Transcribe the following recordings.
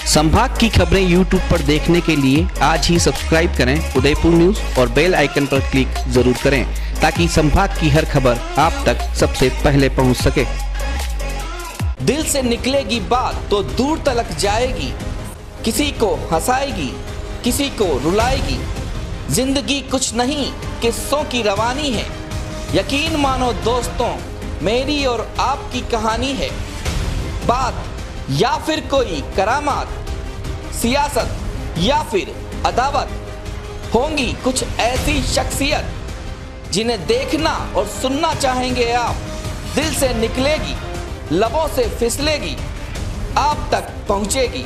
संभाग की खबरें यूट्यूब पर देखने के लिए आज ही सब्सक्राइब करें उदयपुर न्यूज और बेल आइकन पर क्लिक जरूर करें ताकि संभाग की हर खबर आप तक सबसे पहले पहुंच सके। दिल से निकलेगी बात तो दूर तलक जाएगी, किसी को हंसाएगी किसी को रुलाएगी। जिंदगी कुछ नहीं किस्सों की रवानी है, यकीन मानो दोस्तों मेरी और आपकी कहानी है। बात या फिर कोई करामात, सियासत या फिर अदावत, होंगी कुछ ऐसी शख्सियत जिन्हें देखना और सुनना चाहेंगे आप। दिल से निकलेगी लबों से फिसलेगी, आप तक पहुंचेगी।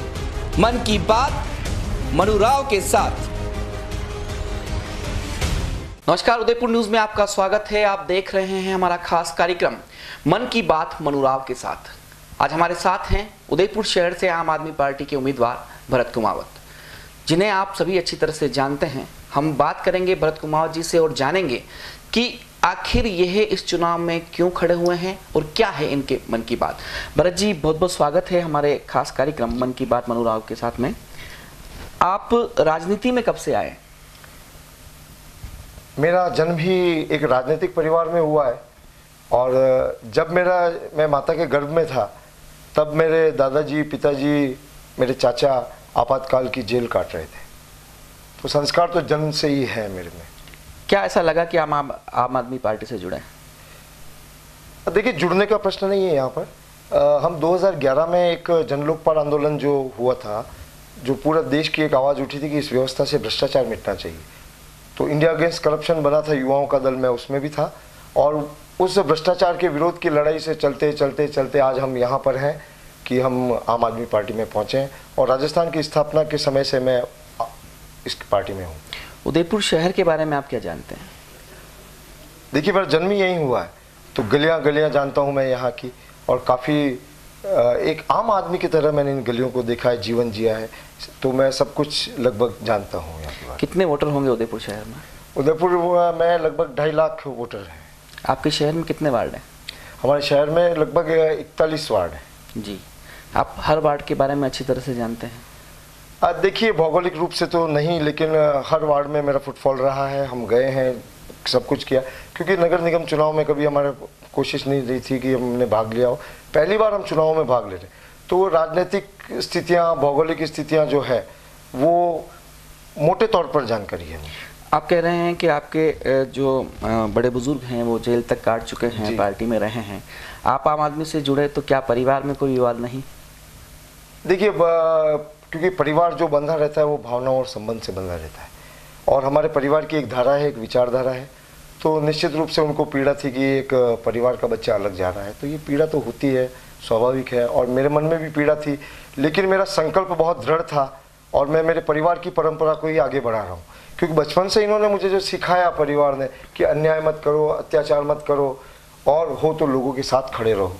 मन की बात मनु राव के साथ। नमस्कार, उदयपुर न्यूज में आपका स्वागत है। आप देख रहे हैं हमारा खास कार्यक्रम मन की बात मनु राव के साथ। आज हमारे साथ हैं उदयपुर शहर से आम आदमी पार्टी के उम्मीदवार भरत कुमावत, जिन्हें आप सभी अच्छी तरह से जानते हैं। हम बात करेंगे भरत कुमावत जी से और जानेंगे कि आखिर यह इस चुनाव में क्यों खड़े हुए हैं और क्या है इनके मन की बात। भरत जी, बहुत बहुत स्वागत है हमारे खास कार्यक्रम मन की बात मनु राव के साथ में। आप राजनीति में कब से आए? मेरा जन्म ही एक राजनीतिक परिवार में हुआ है और जब मैं माता के गर्भ में था तब मेरे दादाजी, पिताजी, मेरे चाचा आपातकाल की जेल काट रहे थे। तो संस्कार तो जन्म से ही है मेरे में। क्या ऐसा लगा कि आम आदमी पार्टी से जुड़े? देखिए, जुड़ने का प्रश्न नहीं है यहाँ पर। हम 2011 में एक जन लोकपाल आंदोलन जो हुआ था, जो पूरा देश की एक आवाज़ उठी थी कि इस व्यवस्था से भ्रष्टाचार मिटना चाहिए, तो इंडिया अगेंस्ट करप्शन बना था युवाओं का दल, मैं उसमें भी था। और उस भ्रष्टाचार के विरोध की लड़ाई से चलते चलते चलते आज हम यहाँ पर हैं कि हम आम आदमी पार्टी में पहुँचे हैं और राजस्थान की स्थापना के समय से मैं इस पार्टी में हूँ। उदयपुर शहर के बारे में आप क्या जानते हैं? देखिए, मेरा जन्म ही यहीं हुआ है, तो गलियाँ गलियाँ जानता हूँ मैं यहाँ की, और काफ़ी एक आम आदमी की तरह मैंने इन गलियों को देखा है, जीवन जिया है, तो मैं सब कुछ लगभग जानता हूँ यहाँ की बात। कितने वोटर होंगे उदयपुर शहर में? उदयपुर में लगभग 2.5 लाख वोटर हैं। आपके शहर में कितने वार्ड हैं? हमारे शहर में लगभग 41 वार्ड हैं। जी, आप हर वार्ड के बारे में अच्छी तरह से जानते हैं? देखिए, भौगोलिक रूप से तो नहीं, लेकिन हर वार्ड में मेरा फुटफॉल रहा है। हम गए हैं, सब कुछ किया, क्योंकि नगर निगम चुनाव में कभी हमारा कोशिश नहीं रही थी कि हमने भाग लिया हो। पहली बार हम चुनाव में भाग ले रहे, तो राजनीतिक स्थितियाँ, भौगोलिक स्थितियाँ जो है वो मोटे तौर पर जानकारी है। आप कह रहे हैं कि आपके जो बड़े बुजुर्ग हैं वो जेल तक काट चुके हैं, पार्टी में रहे हैं, आप आम आदमी से जुड़े, तो क्या परिवार में कोई विवाद नहीं? देखिए, क्योंकि परिवार जो बंधा रहता है वो भावनाओं और संबंध से बंधा रहता है, और हमारे परिवार की एक धारा है, एक विचारधारा है, तो निश्चित रूप से उनको पीड़ा थी कि एक परिवार का बच्चा अलग जा रहा है, तो ये पीड़ा तो होती है, स्वाभाविक है, और मेरे मन में भी पीड़ा थी। लेकिन मेरा संकल्प बहुत दृढ़ था और मैं मेरे परिवार की परंपरा को ही आगे बढ़ा रहा हूँ, क्योंकि बचपन से इन्होंने मुझे जो सिखाया परिवार ने कि अन्याय मत करो, अत्याचार मत करो, और हो तो लोगों के साथ खड़े रहो।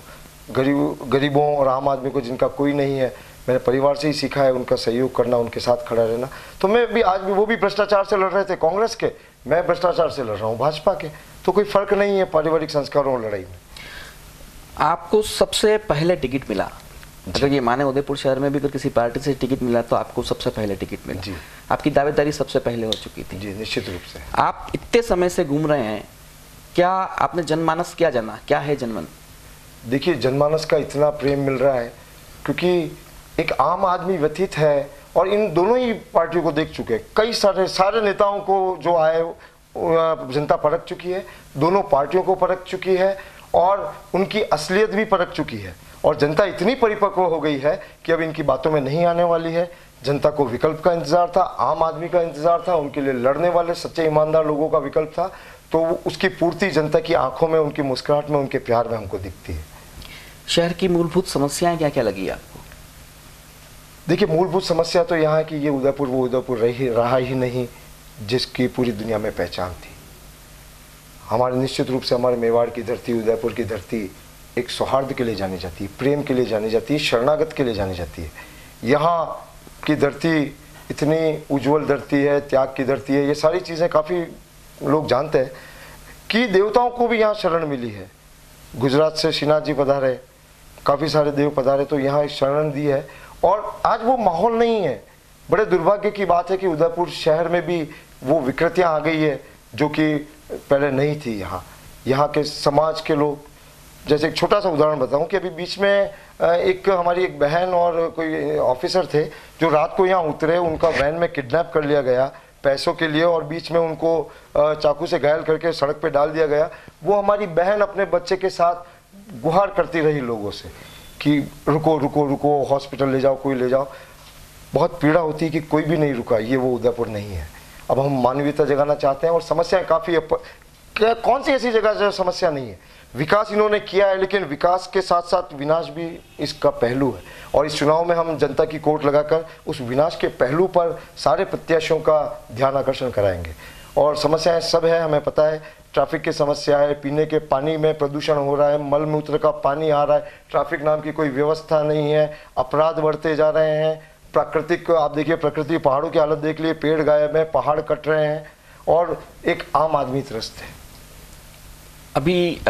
गरीबों और आम आदमी को जिनका कोई नहीं है, मैंने परिवार से ही सीखा है उनका सहयोग करना, उनके साथ खड़ा रहना। तो मैं भी आज भी, वो भी भ्रष्टाचार से लड़ रहे थे कांग्रेस के, मैं भ्रष्टाचार से लड़ रहा हूँ भाजपा के, तो कोई फर्क नहीं है पारिवारिक संस्कारों और लड़ाई में। आपको सबसे पहले टिकट मिला, अगर ये माने उदयपुर शहर में भी अगर किसी पार्टी से टिकट मिला तो आपको सबसे पहले टिकट मिला जी। आपकी दावेदारी सबसे पहले हो चुकी थी जी, निश्चित रूप से। आप इतने समय से घूम रहे हैं, क्या आपने जनमानस क्या जाना, क्या है जनमन? देखिए, जनमानस का इतना प्रेम मिल रहा है क्योंकि एक आम आदमी व्यथित है, और इन दोनों ही पार्टियों को देख चुके हैं। कई सारे नेताओं को जो आए जनता परख चुकी है, दोनों पार्टियों को परख चुकी है, और उनकी असलियत भी परख चुकी है, और जनता इतनी परिपक्व हो गई है कि अब इनकी बातों में नहीं आने वाली है। जनता को विकल्प का इंतजार था, आम आदमी का इंतजार था, उनके लिए लड़ने वाले सच्चे ईमानदार लोगों का विकल्प था, तो उसकी पूर्ति जनता की आंखों में, उनकी मुस्कुराहट में, उनके प्यार में हमको दिखती है। शहर की मूलभूत समस्याएं क्या क्या लगी आपको? देखिए, मूलभूत समस्या तो यहाँ की ये उदयपुर वो उदयपुर रहा ही नहीं जिसकी पूरी दुनिया में पहचान थी। हमारे निश्चित रूप से हमारे मेवाड़ की धरती, उदयपुर की धरती एक सौहार्द के लिए जानी जाती है, प्रेम के लिए जानी जाती है, शरणागत के लिए जानी जाती है। यहाँ की धरती इतनी उज्जवल धरती है, त्याग की धरती है, ये सारी चीज़ें काफ़ी लोग जानते हैं कि देवताओं को भी यहाँ शरण मिली है। गुजरात से श्रीनाथ जी पधारे, काफ़ी सारे देव पधारे, तो यहाँ शरण दी है, और आज वो माहौल नहीं है। बड़े दुर्भाग्य की बात है कि उदयपुर शहर में भी वो विकृतियां आ गई है जो कि पहले नहीं थी। यहाँ के समाज के लोग, जैसे एक छोटा सा उदाहरण बताऊं कि अभी बीच में हमारी एक बहन और कोई ऑफिसर थे जो रात को यहाँ उतरे, उनका वैन में किडनैप कर लिया गया पैसों के लिए और बीच में उनको चाकू से घायल करके सड़क पे डाल दिया गया। वो हमारी बहन अपने बच्चे के साथ गुहार करती रही लोगों से कि रुको रुको रुको, हॉस्पिटल ले जाओ, कोई ले जाओ। बहुत पीड़ा होती है कि कोई भी नहीं रुका। ये वो उदयपुर नहीं है। अब हम मानवीयता जगाना चाहते हैं और समस्याएं काफ़ी, कौन सी ऐसी जगह जो समस्या नहीं है। विकास इन्होंने किया है, लेकिन विकास के साथ साथ विनाश भी इसका पहलू है और इस चुनाव में हम जनता की कोर्ट लगाकर उस विनाश के पहलू पर सारे प्रत्याशियों का ध्यान आकर्षण कराएंगे। और समस्याएं सब है, हमें पता है, ट्रैफिक की समस्या है, पीने के पानी में प्रदूषण हो रहा है, मल मूत्र का पानी आ रहा है, ट्रैफिक नाम की कोई व्यवस्था नहीं है, अपराध बढ़ते जा रहे हैं, प्राकृतिक, आप देखिए प्रकृति, पहाड़ों की हालत देख लिए, पेड़ गायब है, पहाड़ कट रहे हैं और एक आम आदमी त्रस्त है। अभी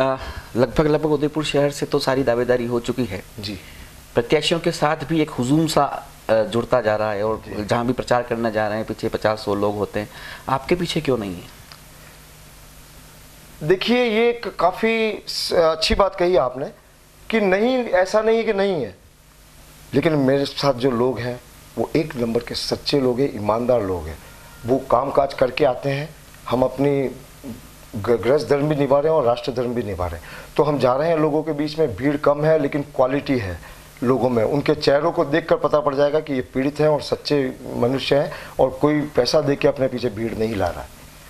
लगभग उदयपुर शहर से तो सारी दावेदारी हो चुकी है जी। प्रत्याशियों के साथ भी एक हुजूम सा जुड़ता जा रहा है और जहां भी प्रचार करने जा रहे हैं पीछे 50-100 लोग होते हैं, आपके पीछे क्यों नहीं है? देखिए, ये एक काफ़ी अच्छी बात कही आपने कि नहीं, ऐसा नहीं है कि नहीं है, लेकिन मेरे साथ जो लोग हैं वो एक नंबर के सच्चे लोग हैं, ईमानदार लोग हैं। वो काम काज करके आते हैं। हम अपनी गृहस्थ धर्म भी निभा रहे हैं और राष्ट्र धर्म भी निभा रहे हैं। तो हम जा रहे हैं लोगों के बीच में, भीड़ कम है लेकिन क्वालिटी है लोगों में। उनके चेहरों को देखकर पता पड़ जाएगा कि ये पीड़ित हैं और सच्चे मनुष्य हैं और कोई पैसा दे के अपने पीछे भीड़ नहीं ला रहा है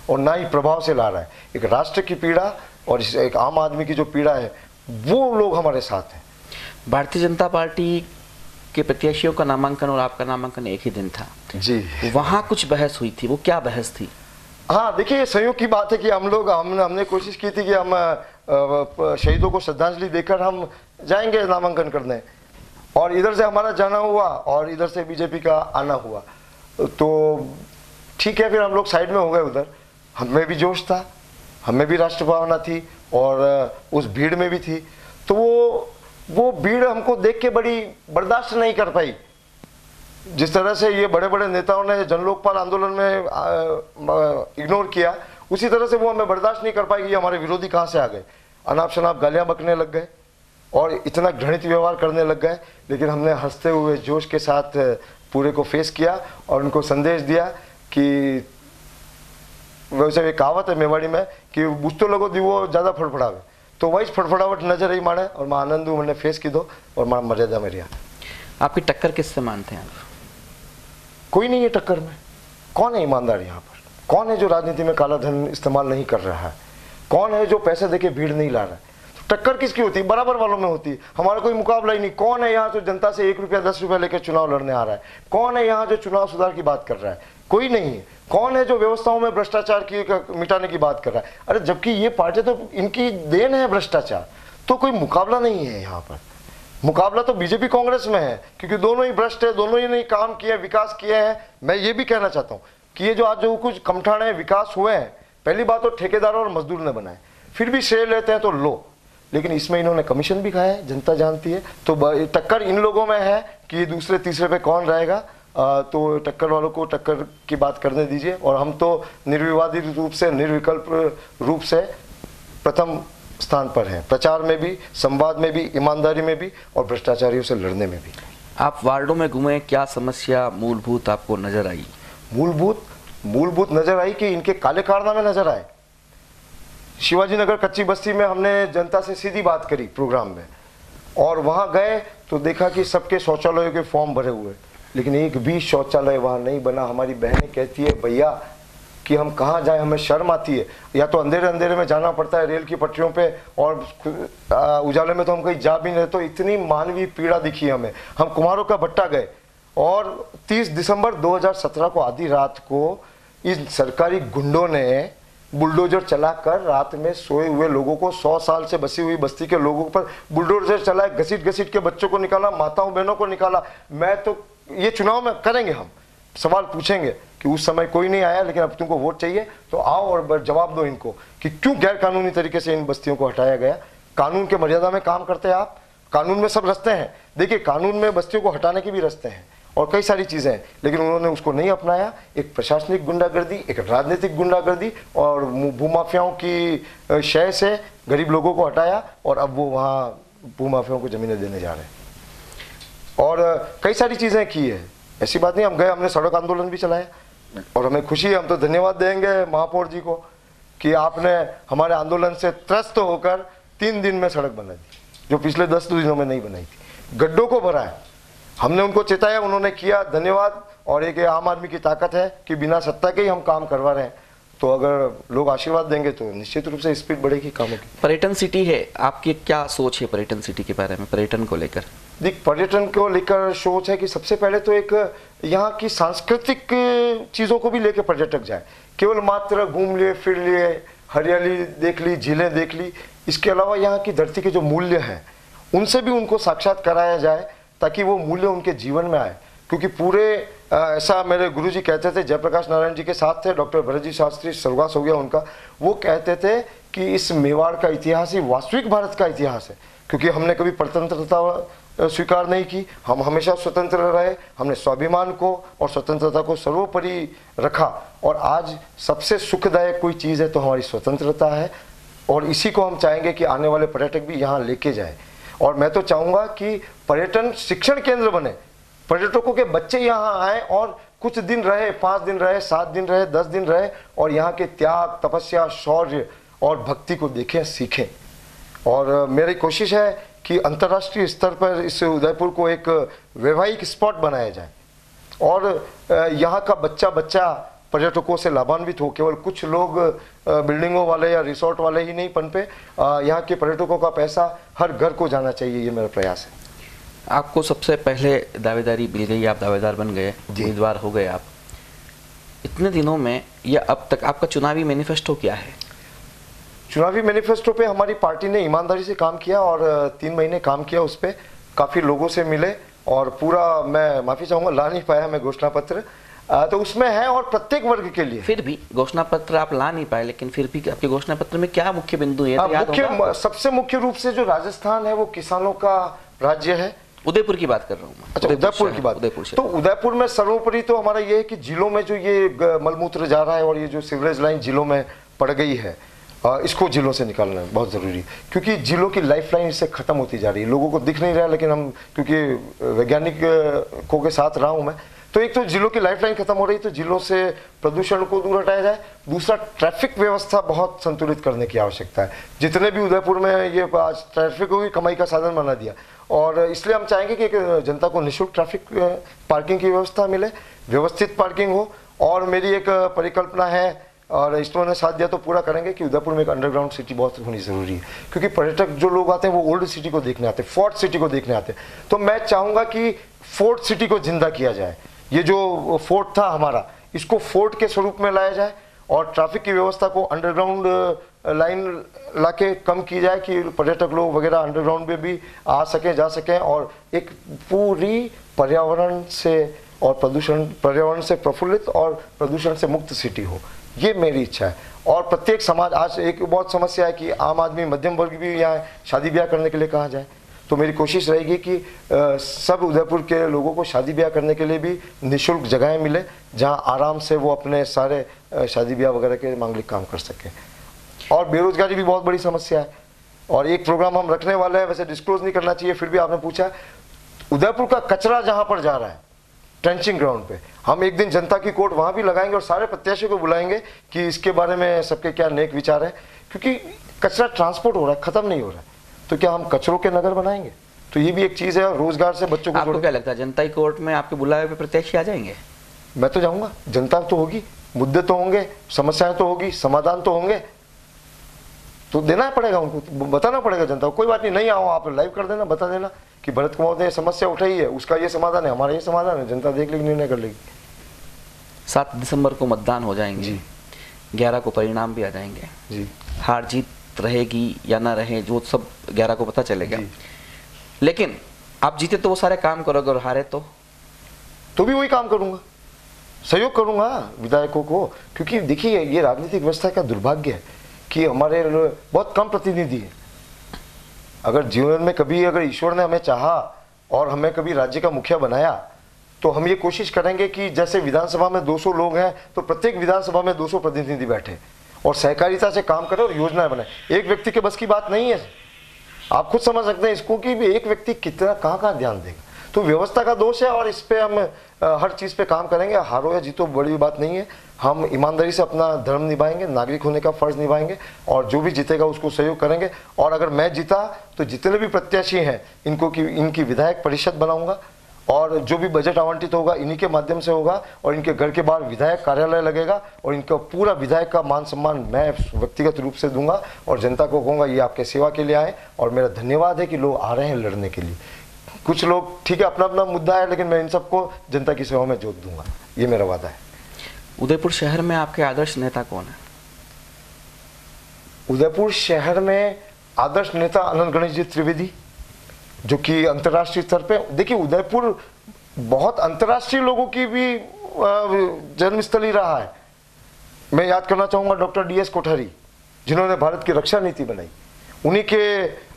और ना ही प्रभाव से ला रहा है। एक राष्ट्र की पीड़ा और एक आम आदमी की जो पीड़ा है, वो लोग हमारे साथ हैं। भारतीय जनता पार्टी के प्रत्याशियों का नामांकन और आपका नामांकन एक ही दिन था जी। वहाँ कुछ बहस हुई थी, वो क्या बहस थी? हाँ, देखिए, ये संयोग की बात है कि हमने कोशिश की थी कि हम शहीदों को श्रद्धांजलि देकर हम जाएंगे नामांकन करने, और इधर से हमारा जाना हुआ और इधर से बीजेपी का आना हुआ। तो ठीक है, फिर हम लोग साइड में हो गए। उधर हमें भी जोश था, हमें भी राष्ट्र भावना थी और उस भीड़ में भी थी। तो वो भीड़ हमको देख के बड़ी बर्दाश्त नहीं कर पाई। जिस तरह से ये बड़े बड़े नेताओं ने जन लोकपाल आंदोलन में इग्नोर किया, उसी तरह से वो हमें बर्दाश्त नहीं कर पाई कि ये हमारे विरोधी कहाँ से आ गए, अनाप शनाप गालियाँ बकने लग गए और इतना घृणित व्यवहार करने लग गए। लेकिन हमने हंसते हुए जोश के साथ पूरे को फेस किया और उनको संदेश दिया कि वैसे एक कहावत है मेवाड़ी में कि बुझतो लगो दीवो ज़्यादा फड़फड़ावे, तो वही फड़फड़ावट नजर ही मारे और मैं आनंद हूँ, मैंने फेस की दो और मैं मर्यादा में रहा। आपकी टक्कर किससे मानते हैं आप? कोई नहीं है टक्कर में। कौन है ईमानदार यहाँ पर? कौन है जो राजनीति में काला धन इस्तेमाल नहीं कर रहा है? कौन है जो पैसे देके भीड़ नहीं ला रहा है? तो टक्कर किसकी होती है? बराबर वालों में होती है। हमारा कोई मुकाबला ही नहीं। कौन है यहाँ जो जनता से 1 रुपया 10 रुपया लेकर चुनाव लड़ने आ रहा है? कौन है यहाँ जो चुनाव सुधार की बात कर रहा है? कोई नहीं है। कौन है जो व्यवस्थाओं में भ्रष्टाचार की मिटाने की बात कर रहा है? अरे जबकि ये पार्टी तो इनकी देन है भ्रष्टाचार, तो कोई मुकाबला नहीं है यहाँ पर। मुकाबला तो बीजेपी कांग्रेस में है, क्योंकि दोनों ही भ्रष्ट है, दोनों ही नहीं काम किए, विकास किए हैं। मैं ये भी कहना चाहता हूँ कि ये जो आज जो कुछ कमठाने विकास हुए हैं, पहली बात तो ठेकेदार और मजदूर ने बनाए, फिर भी श्रेय लेते हैं तो लो, लेकिन इसमें इन्होंने कमीशन भी खाया है, जनता जानती है। तो टक्कर इन लोगों में है कि दूसरे तीसरे पे कौन रहेगा। तो टक्कर वालों को टक्कर की बात करने दीजिए और हम तो निर्विवादी रूप से, निर्विकल्प रूप से प्रथम स्थान पर हैं, प्रचार में भी, संवाद में भी, ईमानदारी में भी और भ्रष्टाचारियों से लड़ने में भी। आप वार्डों में घूमे, क्या समस्या मूलभूत आपको नजर आई? मूलभूत नजर आई कि इनके काले कारनामे नजर आए। शिवाजी नगर कच्ची बस्ती में हमने जनता से सीधी बात करी प्रोग्राम में, और वहां गए तो देखा कि सबके शौचालयों के फॉर्म भरे हुए, लेकिन एक भी शौचालय वहां नहीं बना। हमारी बहनें कहती है भैया कि हम कहाँ जाएं, हमें शर्म आती है, या तो अंधेरे अंधेरे में जाना पड़ता है रेल की पटरियों पे, और उजाले में तो हम कहीं जा भी नहीं। तो इतनी मानवीय पीड़ा दिखी हमें। हम कुम्हारों का भट्टा गए और 30 दिसंबर 2017 को आधी रात को इन सरकारी गुंडों ने बुलडोजर चलाकर रात में सोए हुए लोगों को, 100 साल से बसी हुई बस्ती के लोगों पर बुलडोजर चलाए, घसीट घसीट के बच्चों को निकाला, माताओं बहनों को निकाला। मैं तो ये चुनाव में करेंगे, हम सवाल पूछेंगे कि उस समय कोई नहीं आया, लेकिन अब तुमको वोट चाहिए तो आओ और जवाब दो इनको कि क्यों गैर कानूनी तरीके से इन बस्तियों को हटाया गया। कानून के मर्यादा में काम करते हैं आप, कानून में सब रास्ते हैं, देखिए कानून में बस्तियों को हटाने के भी रास्ते हैं और कई सारी चीज़ें हैं, लेकिन उन्होंने उसको नहीं अपनाया। एक प्रशासनिक गुंडागर्दी, एक राजनीतिक गुंडागर्दी और भूमाफियाओं की शय से गरीब लोगों को हटाया और अब वो वहाँ भूमाफियाओं को ज़मीनें देने जा रहे हैं और कई सारी चीज़ें की है। ऐसी बात नहीं, हम गए, हमने सड़क आंदोलन भी चलाया और हमें खुशी है, हम तो धन्यवाद देंगे महापौर जी को कि आपने हमारे आंदोलन से त्रस्त होकर 3 दिन में सड़क बना दी, जो पिछले 10 दिनों में नहीं बनाई थी। गड्ढों को भरा है, हमने उनको चेताया, उन्होंने किया, धन्यवाद। और एक आम आदमी की ताकत है कि बिना सत्ता के ही हम काम करवा रहे हैं, तो अगर लोग आशीर्वाद देंगे तो निश्चित रूप से स्पीड बढ़ेगी कामों की। पर्यटन सिटी है, आपकी क्या सोच है पर्यटन सिटी के बारे में, पर्यटन को लेकर? देख, पर्यटन को लेकर सोच है कि सबसे पहले तो एक यहाँ की सांस्कृतिक चीज़ों को भी लेकर पर्यटक जाए, केवल मात्र घूम लिए फिर लिए, हरियाली देख ली, झीलें देख ली, इसके अलावा यहाँ की धरती के जो मूल्य हैं उनसे भी उनको साक्षात कराया जाए ताकि वो मूल्य उनके जीवन में आए। क्योंकि पूरे ऐसा मेरे गुरुजी कहते थे, जयप्रकाश नारायण जी के साथ थे, डॉक्टर भरत जी शास्त्री, स्वर्गवास हो गया उनका, वो कहते थे कि इस मेवाड़ का इतिहास ही वास्तविक भारत का इतिहास है। क्योंकि हमने कभी परतंत्रता स्वीकार नहीं की, हम हमेशा स्वतंत्र रहे, हमने स्वाभिमान को और स्वतंत्रता को सर्वोपरि रखा और आज सबसे सुखदायक कोई चीज़ है तो हमारी स्वतंत्रता है और इसी को हम चाहेंगे कि आने वाले पर्यटक भी यहाँ लेके जाए। और मैं तो चाहूँगा कि पर्यटन शिक्षण केंद्र बने, पर्यटकों के बच्चे यहाँ आए और कुछ दिन रहे, 5 दिन रहे, 7 दिन रहे, 10 दिन रहे और यहाँ के त्याग, तपस्या, शौर्य और भक्ति को देखें, सीखें। और मेरी कोशिश है कि अंतर्राष्ट्रीय स्तर पर इस उदयपुर को एक वैवाहिक स्पॉट बनाया जाए और यहाँ का बच्चा बच्चा पर्यटकों से लाभान्वित हो। केवल कुछ लोग बिल्डिंगों वाले या रिसोर्ट वाले ही नहीं पनपे, यहाँ के पर्यटकों का पैसा हर घर को जाना चाहिए, ये मेरा प्रयास है। आपको सबसे पहले दावेदारी मिल गई, आप दावेदार बन गए, उम्मीदवार हो गए आप। इतने दिनों में या अब तक आपका चुनावी मैनिफेस्टो क्या है? चुनावी मैनिफेस्टो पे हमारी पार्टी ने ईमानदारी से काम किया और 3 महीने काम किया उस पर, काफ़ी लोगों से मिले और पूरा, मैं माफ़ी चाहूँगा ला नहीं पाया मैं घोषणा पत्र, तो उसमें है और प्रत्येक वर्ग के लिए। फिर भी घोषणा पत्र आप ला नहीं पाए, लेकिन फिर भी आपके घोषणा पत्र में क्या मुख्य बिंदु है? सबसे मुख्य रूप से जो राजस्थान है वो किसानों का राज्य है। उदयपुर की बात कर रहा हूँ। अच्छा, उदयपुर की बात। तो उदयपुर में सर्वोपरि तो हमारा ये है कि जिलों में जो ये मलमूत्र जा रहा है और ये जो सीवरेज लाइन जिलों में पड़ गई है, इसको जिलों से निकालना बहुत ज़रूरी है, क्योंकि जिलों की लाइफ लाइन इससे ख़त्म होती जा रही है। लोगों को दिख नहीं रहा, लेकिन हम क्योंकि वैज्ञानिकों के साथ रहा हूँ मैं, तो एक तो जिलों की लाइफ लाइन खत्म हो रही, तो जिलों से प्रदूषण को दूर हटाया जाए। दूसरा, ट्रैफिक व्यवस्था बहुत संतुलित करने की आवश्यकता है। जितने भी उदयपुर में ये आज ट्रैफिक को भी कमाई का साधन बना दिया और इसलिए हम चाहेंगे कि जनता को निःशुल्क ट्रैफिक पार्किंग की व्यवस्था मिले, व्यवस्थित पार्किंग हो। और मेरी एक परिकल्पना है और इसमें ने साथ दिया तो पूरा करेंगे कि उदयपुर में एक अंडरग्राउंड सिटी बहुत होनी ज़रूरी है, क्योंकि पर्यटक जो लोग आते हैं वो ओल्ड सिटी को देखने आते हैं, फोर्ट सिटी को देखने आते हैं। तो मैं चाहूँगा कि फोर्ट सिटी को जिंदा किया जाए। ये जो फोर्ट था हमारा, इसको फोर्ट के स्वरूप में लाया जाए और ट्रैफिक की व्यवस्था को अंडरग्राउंड लाइन लाके कम की जाए कि पर्यटक लोग वगैरह अंडरग्राउंड में भी आ सकें, जा सकें और एक पूरी पर्यावरण से और पर्यावरण से प्रफुल्लित और प्रदूषण से मुक्त सिटी हो। ये मेरी इच्छा है। और प्रत्येक समाज, आज एक बहुत समस्या है कि आम आदमी, मध्यम वर्ग भी यहाँ शादी ब्याह करने के लिए कहाँ जाए, तो मेरी कोशिश रहेगी कि सब उदयपुर के लोगों को शादी ब्याह करने के लिए भी निःशुल्क जगहें मिले, जहाँ आराम से वो अपने सारे शादी ब्याह वगैरह के मांगलिक काम कर सकें। और बेरोजगारी भी बहुत बड़ी समस्या है और एक प्रोग्राम हम रखने वाले हैं, वैसे डिस्क्लोज नहीं करना चाहिए, फिर भी आपने पूछा, उदयपुर का कचरा जहाँ पर जा रहा है ट्रेंचिंग ग्राउंड पे, हम एक दिन जनता की कोर्ट वहाँ भी लगाएंगे और सारे प्रत्याशियों को बुलाएंगे कि इसके बारे में सबके क्या नेक विचार है। क्योंकि कचरा ट्रांसपोर्ट हो रहा है, ख़त्म नहीं हो रहा है, तो क्या हम कचरों के नगर बनाएंगे? तो ये भी एक चीज़ है, रोजगार से बच्चों को। आपको क्या लगता है जनता की कोर्ट में आपके बुलाए हुए प्रत्याशी आ जाएंगे? मैं तो जाऊँगा, जनता तो होगी, मुद्दे तो होंगे, समस्याएं तो होगी, समाधान तो होंगे, तो देना पड़ेगा उनको, बताना पड़ेगा जनता को। कोई बात नहीं आओ, आप लाइव कर देना, बता देना कि भरत कुमार ने समस्या उठाई है, उसका ये समाधान है, हमारा ये समाधान है, जनता देख लेगी, निर्णय कर लेगी। 7 दिसंबर को मतदान हो जाएंगे, 11 को परिणाम भी आ जाएंगे जी। हार जीत रहेगी या ना रहे, जो सब 11 को पता चलेगा। लेकिन आप जीते तो वो सारे काम करोगे और हारे तो भी वही काम करूंगा, सहयोग करूंगा विधायकों को। क्योंकि देखिए, ये राजनीतिक व्यवस्था का दुर्भाग्य है कि हमारे बहुत कम प्रतिनिधि हैं अगर जीवन में कभी अगर ईश्वर ने हमें चाहा और हमें कभी राज्य का मुखिया बनाया तो हम ये कोशिश करेंगे कि जैसे विधानसभा में 200 लोग हैं तो प्रत्येक विधानसभा में 200 प्रतिनिधि बैठे और सहकारिता से काम करें और योजनाएं बनाए। एक व्यक्ति के बस की बात नहीं है, आप खुद समझ सकते हैं इसको कि एक व्यक्ति कितना कहाँ ध्यान देगा। तो व्यवस्था का दोष है और इस पे हम हर चीज़ पे काम करेंगे। हारो या जीतो बड़ी बात नहीं है, हम ईमानदारी से अपना धर्म निभाएंगे, नागरिक होने का फर्ज निभाएंगे और जो भी जीतेगा उसको सहयोग करेंगे। और अगर मैं जीता तो जितने भी प्रत्याशी हैं इनकी विधायक परिषद बनाऊंगा और जो भी बजट आवंटित होगा इन्हीं के माध्यम से होगा और इनके घर के बाहर विधायक कार्यालय लगेगा और इनका पूरा विधायक का मान सम्मान मैं व्यक्तिगत रूप से दूंगा और जनता को कहूँगा ये आपके सेवा के लिए आए। और मेरा धन्यवाद है कि लोग आ रहे हैं लड़ने के लिए। कुछ लोग ठीक है अपना अपना मुद्दा है, लेकिन मैं इन सबको जनता की सेवा में जोत दूंगा, ये मेरा वादा है। उदयपुर शहर में आपके आदर्श नेता कौन है? उदयपुर शहर में आदर्श नेता अनंत गणेश जी त्रिवेदी, जो कि अंतर्राष्ट्रीय स्तर पे, देखिए उदयपुर बहुत अंतर्राष्ट्रीय लोगों की भी जन्मस्थली रहा है। मैं याद करना चाहूँगा डॉक्टर DS कोठारी, जिन्होंने भारत की रक्षा नीति बनाई, उन्हीं के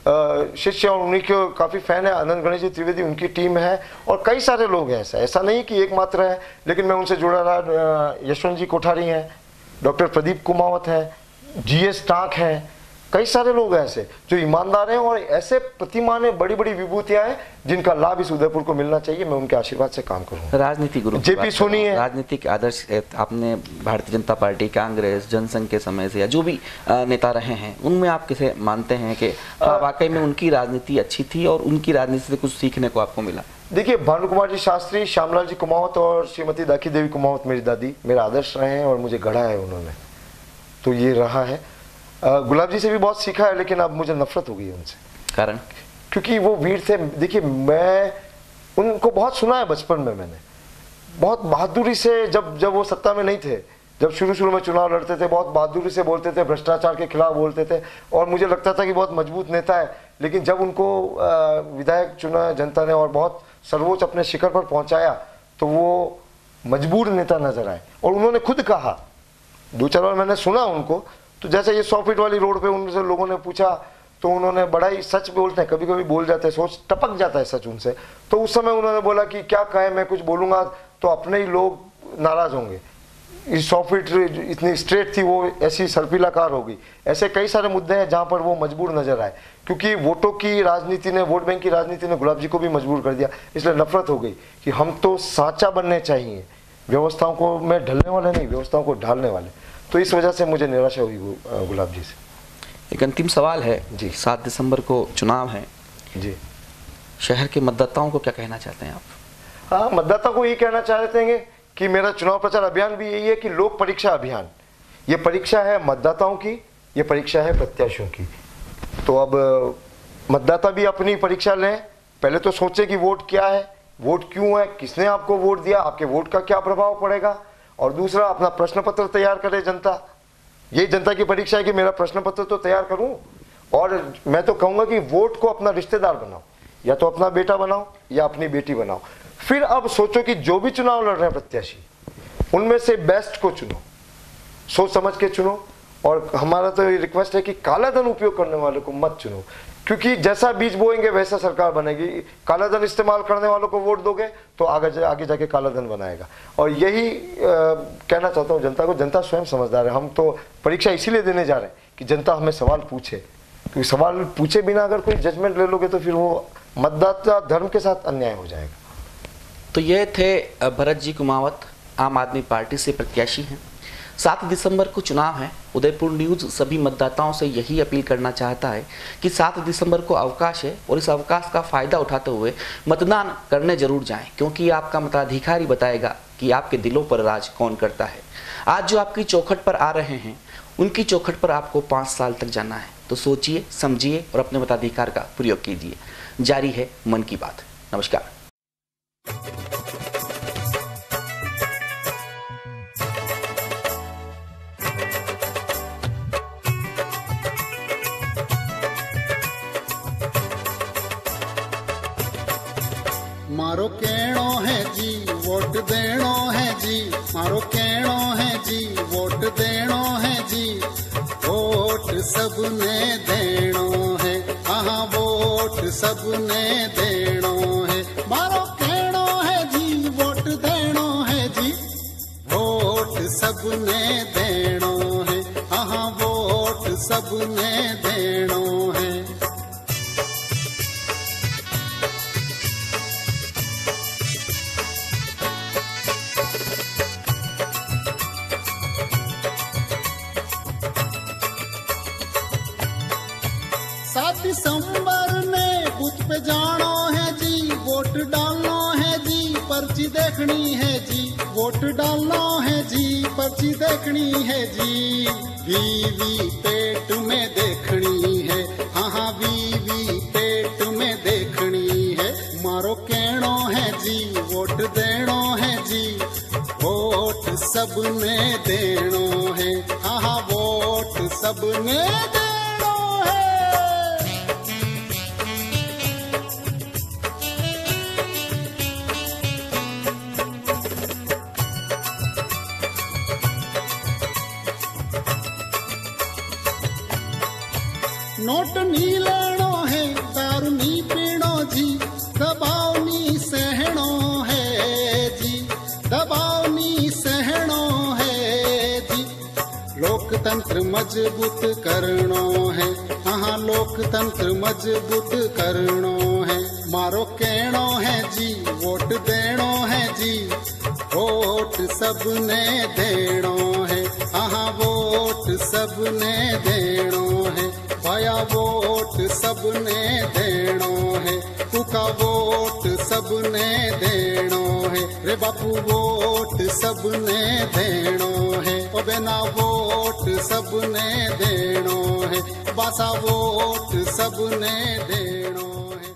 शिष्य और उन्हीं के काफ़ी फैन है अनंत गणेश जी त्रिवेदी, उनकी टीम है और कई सारे लोग हैं। ऐसा नहीं कि एकमात्र है, लेकिन मैं उनसे जुड़ा रहा। यशवंत जी कोठारी हैं, डॉक्टर प्रदीप कुमावत है, GS टाक है, कई सारे लोग हैं ऐसे जो ईमानदार हैं और ऐसे प्रतिमाएं बड़ी बड़ी विभूतियां हैं जिनका लाभ इस उदयपुर को मिलना चाहिए। मैं उनके आशीर्वाद से काम करूंगा। राजनीति गुरु JP सोनी है। राजनीतिक आदर्श आपने भारतीय जनता पार्टी, कांग्रेस, जनसंघ के समय से या जो भी नेता रहे हैं उनमें आप किसे मानते हैं कि वाकई में उनकी राजनीति अच्छी थी और उनकी राजनीति से कुछ सीखने को आपको मिला? देखिए भानु कुमार जी शास्त्री, श्यामलाल जी कुमावत और श्रीमती दाकी देवी कुमावत मेरी दादी मेरा आदर्श रहे हैं और मुझे गढ़ा है उन्होंने, तो ये रहा है। गुलाब जी से भी बहुत सीखा है, लेकिन अब मुझे नफरत हो गई है उनसे। कारण? क्योंकि वो वीर थे। देखिए मैं उनको बहुत सुना है बचपन में, मैंने बहुत बहादुरी से, जब वो सत्ता में नहीं थे, जब शुरू में चुनाव लड़ते थे, बहुत बहादुरी से बोलते थे, भ्रष्टाचार के खिलाफ बोलते थे और मुझे लगता था कि बहुत मजबूत नेता है। लेकिन जब उनको विधायक चुना जनता ने और बहुत सर्वोच्च अपने शिखर पर पहुंचाया तो वो मजबूर नेता नजर आए। और उन्होंने खुद कहा, 2-4 बार मैंने सुना उनको, तो जैसे ये 100 फीट वाली रोड पे उनसे लोगों ने पूछा तो उन्होंने बड़ा ही सच बोलते हैं, कभी कभी बोल जाते हैं, सोच टपक जाता है सच उनसे। तो उस समय उन्होंने बोला कि क्या कहें, मैं कुछ बोलूंगा तो अपने ही लोग नाराज होंगे। इस 100 फीट इतनी स्ट्रेट थी, वो ऐसी सर्पिला कार हो गई। ऐसे कई सारे मुद्दे हैं जहां पर वो मजबूर नजर आए, क्योंकि वोटों की राजनीति ने, वोट बैंक की राजनीति ने गुलाब जी को भी मजबूर कर दिया। इसलिए नफरत हो गई कि हम तो साँचा बनने चाहिए, व्यवस्थाओं को में ढलने वाले नहीं, व्यवस्थाओं को ढालने वाले। तो इस वजह से मुझे निराशा हुई गुलाब जी से। एक अंतिम सवाल है जी, 7 दिसंबर को चुनाव है जी, शहर के मतदाताओं को क्या कहना चाहते हैं आप? हाँ, मतदाता को ये कहना चाहते हैं कि मेरा चुनाव प्रचार अभियान भी यही है कि लोक परीक्षा अभियान, ये परीक्षा है मतदाताओं की, ये परीक्षा है प्रत्याशियों की। तो अब मतदाता भी अपनी परीक्षा लें, पहले तो सोचें कि वोट क्या है, वोट क्यों है, किसने आपको वोट दिया, आपके वोट का क्या प्रभाव पड़ेगा, और दूसरा अपना प्रश्न पत्र तैयार करे जनता। यही जनता की परीक्षा है कि मेरा प्रश्न पत्र तो तैयार करूं। और मैं तो कहूंगा कि वोट को अपना रिश्तेदार बनाओ, या तो अपना बेटा बनाओ या अपनी बेटी बनाओ। फिर अब सोचो कि जो भी चुनाव लड़ रहे हैं प्रत्याशी, उनमें से बेस्ट को चुनो, सोच समझ के चुनो। और हमारा तो ये रिक्वेस्ट है कि काला धन उपयोग करने वालों को मत चुनो, क्योंकि जैसा बीज बोएंगे वैसा सरकार बनेगी। काला धन इस्तेमाल करने वालों को वोट दोगे तो आगे जाके काला धन बनाएगा। और यही कहना चाहता हूँ जनता को, जनता स्वयं समझदार है। हम तो परीक्षा इसीलिए देने जा रहे हैं कि जनता हमें सवाल पूछे, क्योंकि सवाल पूछे बिना अगर कोई जजमेंट ले लोगे तो फिर वो मतदाता धर्म के साथ अन्याय हो जाएगा। तो ये थे भरत जी कुमावत, आम आदमी पार्टी से प्रत्याशी हैं। 7 दिसंबर को चुनाव है। उदयपुर न्यूज़ सभी मतदाताओं से यही अपील करना चाहता है कि 7 दिसंबर को अवकाश है और इस अवकाश का फ़ायदा उठाते हुए मतदान करने जरूर जाएं, क्योंकि आपका मताधिकारी बताएगा कि आपके दिलों पर राज कौन करता है। आज जो आपकी चौखट पर आ रहे हैं, उनकी चौखट पर आपको 5 साल तक जाना है। तो सोचिए, समझिए और अपने मताधिकार का प्रयोग कीजिए। जारी है मन की बात। नमस्कार। मारो कहणो है जी वोट देणो है जी, मारो कहणो है जी वोट देणो है जी, वोट सबने देणो है। हाँ वोट सबने देनो है। मारो कहनो है जी वोट देनो है जी, वोट सबने देनो है। हाँ वोट सबने देनो है। सात दिसंबर ने बूथ पे जानो है जी, वोट डालना है जी, पर्ची देखनी है जी, वोट डालना है जी, पर्ची देखनी है जी। वीवी पेट में देखनी है, हाँ वीवी पेट में देखनी है। मारो कहनो है जी वोट देनो है जी, वोट सबने देनो है। हाँ वोट सबने देनो है। नोट नी लेनो है, दारू नी पीनो जी, दबाव नी सहनो है जी, दबाव नी सहनो है जी। लोकतंत्र मजबूत करनो है, हाँ लोकतंत्र मजबूत करनो है। मारो कहनो है जी वोट देनो है जी, वोट सबने देनो है। हाँ वोट सबने देनो है। पाया वोट सबने देनो है, कुका वोट सबने देनो है। रे बापू वोट सबने देनो है। ओ बेना वोट सबने देनो है। बासा वोट सबने देनो है।